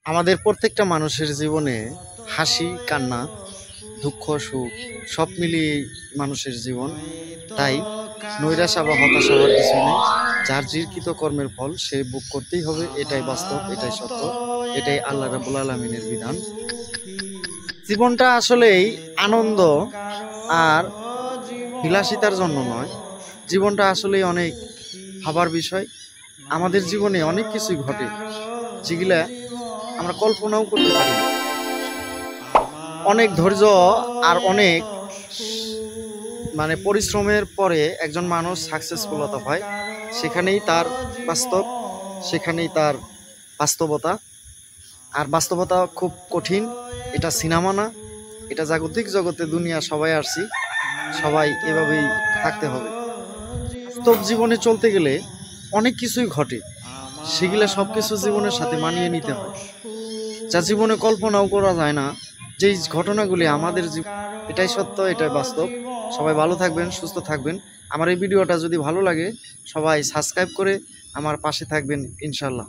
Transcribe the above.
আমাদের প্রত্যেকটা মানুষের জীবনে হাসি কান্না দুঃখ সুখ সব মিলিয়ে মানুষের জীবন। তাই নৈরাশা বা হতাশা হওয়ার কিছু নেই। যার কৃত কর্মের ফল সে ভোগ করতেই হবে, এটাই বাস্তব, এটাই সত্য, এটাই আল্লাহ রাব্বুল আলামিনের বিধান। জীবনটা আসলেই আনন্দ আর বিলাসিতার জন্য নয়, জীবনটা আসলেই অনেক ভাবার বিষয়। আমাদের জীবনে অনেক কিছুই ঘটে যেগুলা আমরা কল্পনাও করতে পারি না। অনেক ধৈর্য আর অনেক পরিশ্রমের পরে একজন মানুষ সাকসেসফুলতা হয়, সেখানেই তার বাস্তব, সেখানেই তার বাস্তবতা। আর বাস্তবতা খুব কঠিন, এটা সিনেমা না, এটা জাগতিক জগতে দুনিয়া সবাই আসছি, সবাই এভাবেই থাকতে হবে। বাস্তব জীবনে চলতে গেলে অনেক কিছুই ঘটে, সেগুলা সব কিছু জীবনের সাথে মানিয়ে নিতে হয়, যা জীবনে কল্পনাও করা যায় না। যেই ঘটনাগুলি আমাদের এটাই সত্য, এটাই বাস্তব। সবাই ভালো থাকবেন, সুস্থ থাকবেন। আমার এই ভিডিওটা যদি ভালো লাগে সবাই সাবস্ক্রাইব করে আমার পাশে থাকবেন ইনশাল্লাহ।